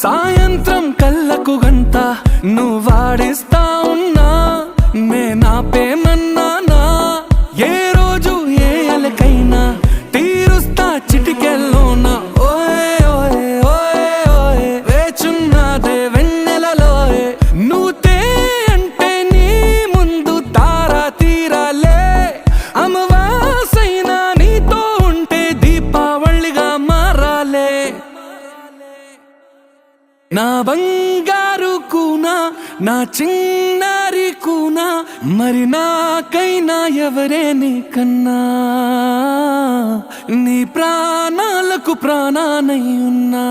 సాయంత్రం కళ్ళకు గంట నువ్వు వాడిస్తా ఉన్నా నేనాపేమన్నానా ఏ రోజు ఏ అలకైనా తీరుస్తా చిటికెల్లోనా ఓయే ఓయే ఓయే ఓయే వేచున్నదే వెన్నెలలోయే నువ్వుతే అంటే నీ ముందు తారా తీరాలే అమవాసైనా నీతో ఉంటే దీపావళిగా మారాలే నా బంగారు కూనా నా చిన్నారి కూనా మరి నాకైనా ఎవరే నీకన్నా నీ ప్రాణాలకు ప్రాణానై ఉన్నా